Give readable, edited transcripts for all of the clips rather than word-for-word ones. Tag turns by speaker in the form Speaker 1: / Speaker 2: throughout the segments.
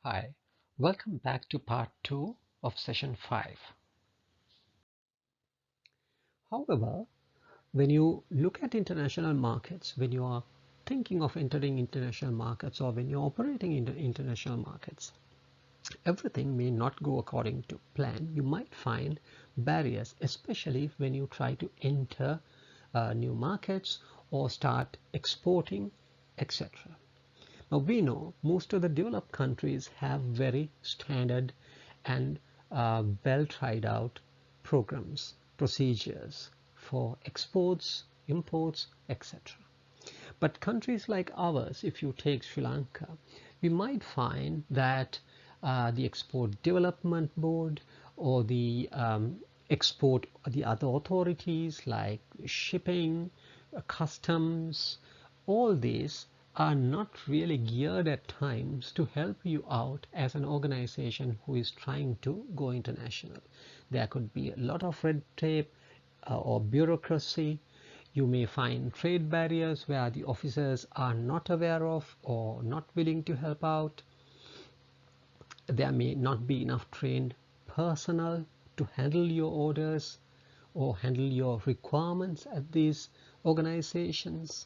Speaker 1: Hi, welcome back to part 2 of session 5. However, when you look at international markets, when you are thinking of entering international markets or when you're operating in the international markets, everything may not go according to plan. You might find barriers, especially when you try to enter new markets or start exporting, etc. Now we know most of the developed countries have very standard and well tried out programs, procedures for exports, imports, etc. But countries like ours, if you take Sri Lanka, we might find that the Export Development Board or the the other authorities like shipping, customs, all these are not really geared at times to help you out as an organization who is trying to go international. There could be a lot of red tape or bureaucracy. You may find trade barriers where the officers are not aware of or not willing to help out. There may not be enough trained personnel to handle your orders or handle your requirements at these organizations.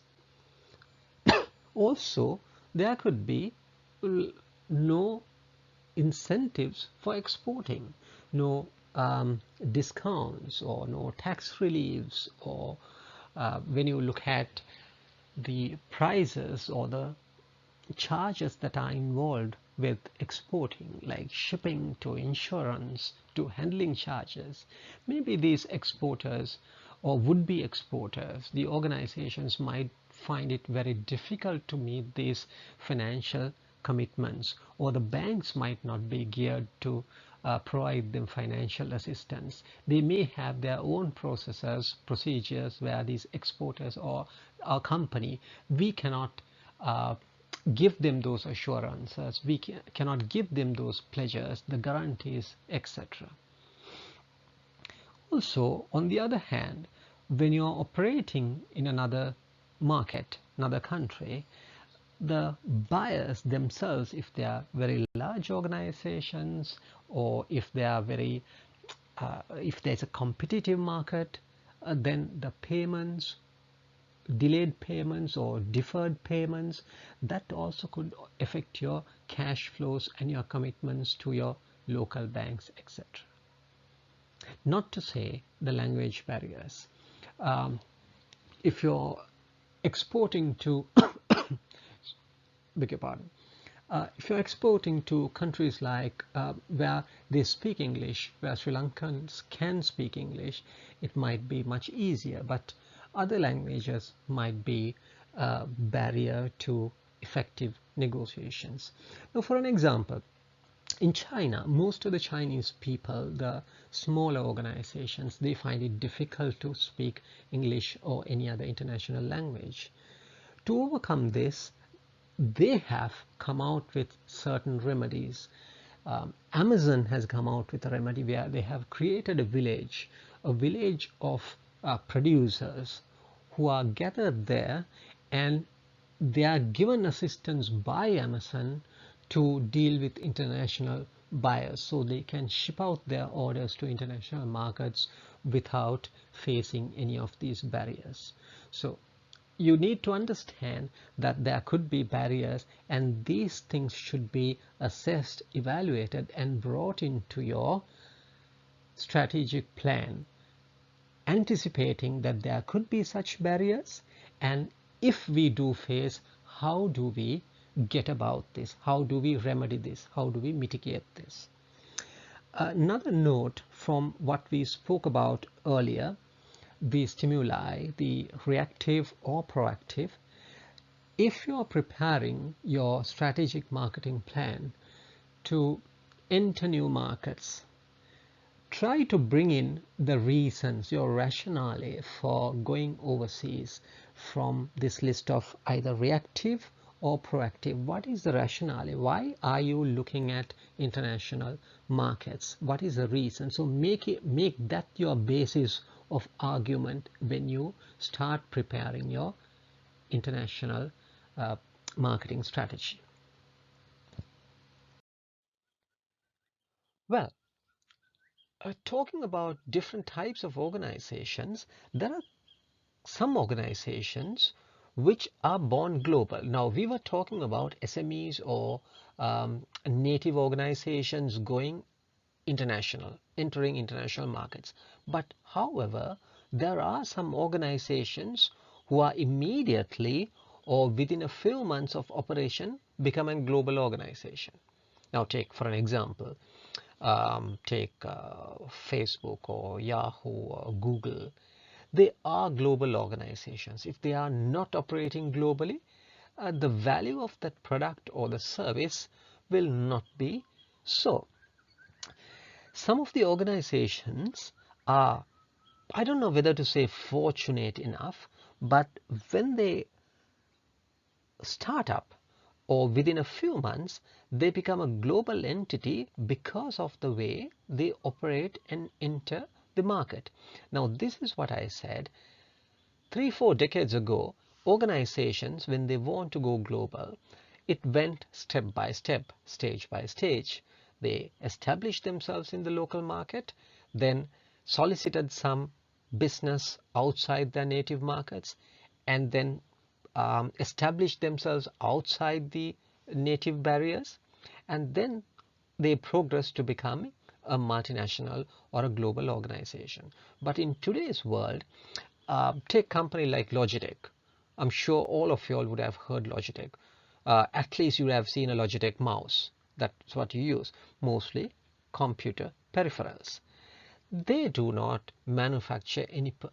Speaker 1: Also, there could be no incentives for exporting, no discounts or no tax reliefs, or when you look at the prices or the charges that are involved with exporting, like shipping to insurance to handling charges, maybe these exporters or would-be exporters, the organizations might find it very difficult to meet these financial commitments, or the banks might not be geared to provide them financial assistance. They may have their own procedures where these exporters or our company, we cannot give them those assurances, we cannot give them those pledges, the guarantees, etc. Also, on the other hand, when you are operating in another market, another country, the buyers themselves, if they are very large organizations or if they are very if there's a competitive market, then the payments, delayed payments or deferred payments, that also could affect your cash flows and your commitments to your local banks, etc. Not to say the language barriers. If you're exporting to beg your pardon, if you're exporting to countries like where they speak English, where Sri Lankans can speak English, it might be much easier, but other languages might be a barrier to effective negotiations. Now, for an example, in China, most of the Chinese people, the smaller organizations, they find it difficult to speak English or any other international language. To overcome this, they have come out with certain remedies. Amazon has come out with a remedy where they have created a village of producers who are gathered there, and they are given assistance by Amazon to deal with international buyers, so they can ship out their orders to international markets without facing any of these barriers. So you need to understand that there could be barriers, and these things should be assessed, evaluated, and brought into your strategic plan, anticipating that there could be such barriers, and if we do face, how do we get about this, how do we remedy this, how do we mitigate this. Another note from what we spoke about earlier, the stimuli, the reactive or proactive. If you are preparing your strategic marketing plan to enter new markets, try to bring in the reasons, your rationale for going overseas from this list of either reactive or proactive. What is the rationale? Why are you looking at international markets? What is the reason? So make that your basis of argument when you start preparing your international marketing strategy. Well, talking about different types of organizations, there are some organizations which are born global. Now, we were talking about SMEs or native organizations going international, entering international markets. But however, there are some organizations who are immediately or within a few months of operation become a global organization. Now, take for an example, take Facebook or Yahoo or Google. They are global organizations. If they are not operating globally, the value of that product or the service will not be so. Some of the organizations are, I don't know whether to say fortunate enough, but when they start up or within a few months, they become a global entity because of the way they operate and enter the market. Now, this is what I said. 3-4 decades ago, organizations, when they want to go global, it went step by step, stage by stage. They established themselves in the local market, then solicited some business outside their native markets, and then established themselves outside the native barriers, and then they progress to become a multinational or a global organization. But in today's world, take company like Logitech. I'm sure all of you all would have heard Logitech. At least you would have seen a Logitech mouse. That's what you use. Mostly computer peripherals. They do not manufacture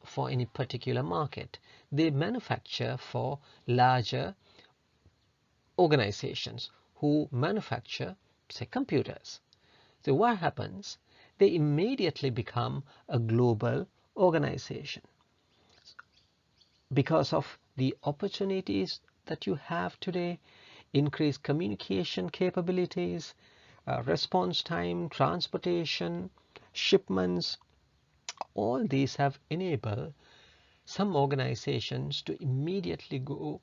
Speaker 1: for any particular market. They manufacture for larger organizations who manufacture, say, computers. So what happens? They immediately become a global organization because of the opportunities that you have today, increased communication capabilities, response time, transportation, shipments. All these have enabled some organizations to immediately go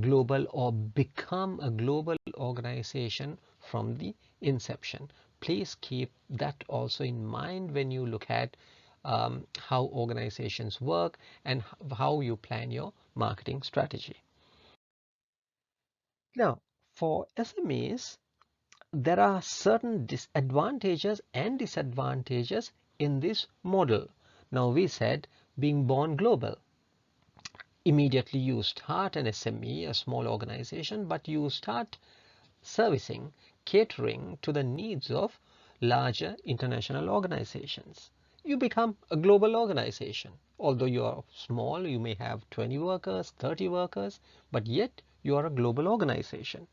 Speaker 1: global or become a global organization from the inception. Please keep that also in mind when you look at how organizations work and how you plan your marketing strategy. Now, for SMEs, there are certain disadvantages and disadvantages in this model. Now, we said being born global. Immediately you start an SME, a small organization, but you start servicing, catering to the needs of larger international organizations. You become a global organization. Although you are small, you may have 20 workers, 30 workers, but yet you are a global organization.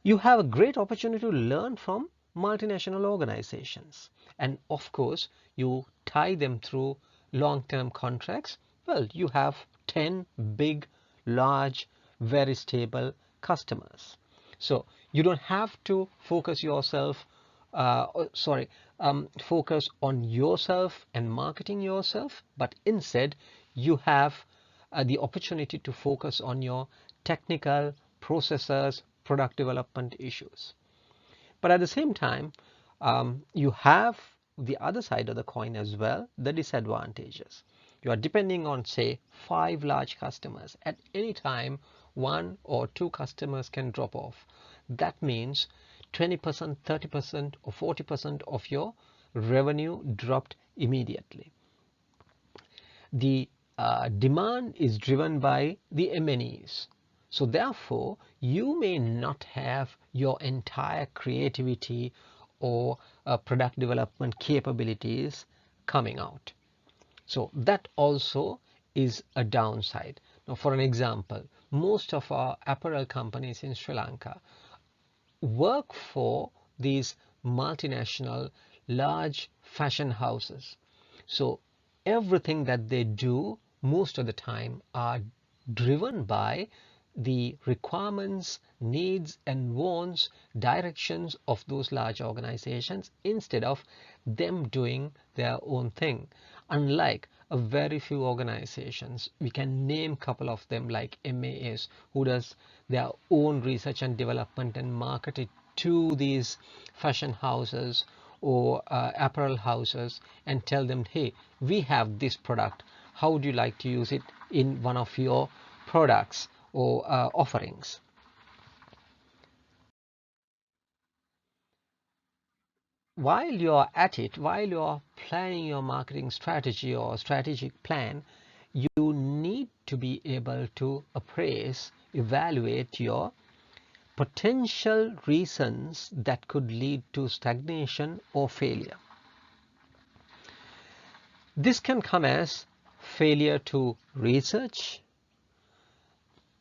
Speaker 1: You have a great opportunity to learn from multinational organizations. And of course, you tie them through long-term contracts. Well, you have 10 big, large, very stable customers. So you don't have to focus yourself, focus on yourself and marketing yourself, but instead you have the opportunity to focus on your technical processes, product development issues. But at the same time, you have the other side of the coin as well, the disadvantages. You are depending on, say, 5 large customers. At any time, 1 or 2 customers can drop off. That means 20%, 30%, or 40% of your revenue dropped immediately. The demand is driven by the M&Es. So therefore, you may not have your entire creativity or product development capabilities coming out. So that also is a downside. Now, for an example, most of our apparel companies in Sri Lanka work for these multinational large fashion houses. So everything that they do most of the time are driven by the requirements, needs and wants, directions of those large organizations instead of them doing their own thing. Unlike a very few organizations, we can name a couple of them like MAS, who does their own research and development and market it to these fashion houses or apparel houses and tell them, hey, we have this product, how would you like to use it in one of your products or offerings. While you're at it, while you're planning your marketing strategy or strategic plan, you need to be able to appraise, evaluate your potential reasons that could lead to stagnation or failure. This can come as failure to research,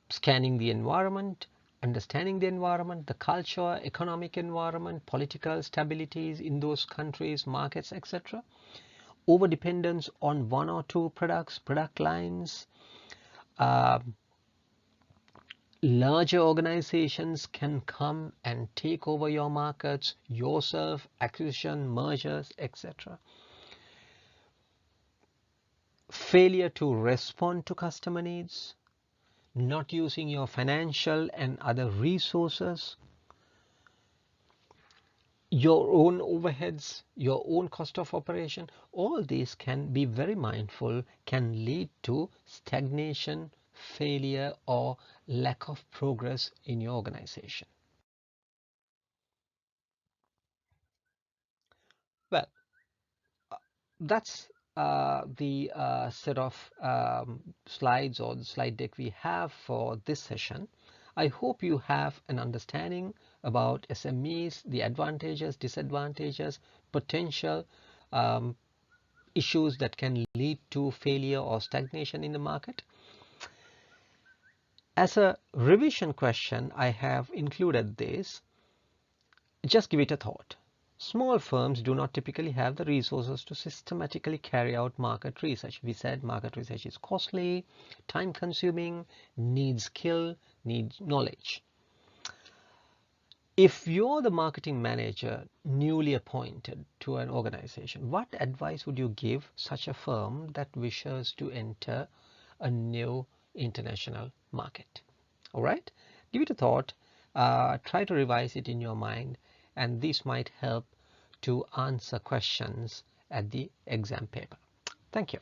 Speaker 1: scanning the environment, understanding the environment, the culture, economic environment, political stabilities in those countries, markets, etc. Over dependence on one or two products, product lines. Larger organizations can come and take over your markets yourself, acquisition, mergers, etc. Failure to respond to customer needs, not using your financial and other resources, your own overheads, your own cost of operation, all these can be very mindful, can lead to stagnation, failure, or lack of progress in your organization. Well, that's the set of slides or the slide deck we have for this session. I hope you have an understanding about SMEs, the advantages, disadvantages, potential issues that can lead to failure or stagnation in the market. As a revision question, I have included this. Just give it a thought. Small firms do not typically have the resources to systematically carry out market research. We said market research is costly, time consuming, needs skill, needs knowledge. If you're the marketing manager newly appointed to an organization, what advice would you give such a firm that wishes to enter a new international market? All right, give it a thought, try to revise it in your mind, and this might help to answer questions at the exam paper. Thank you.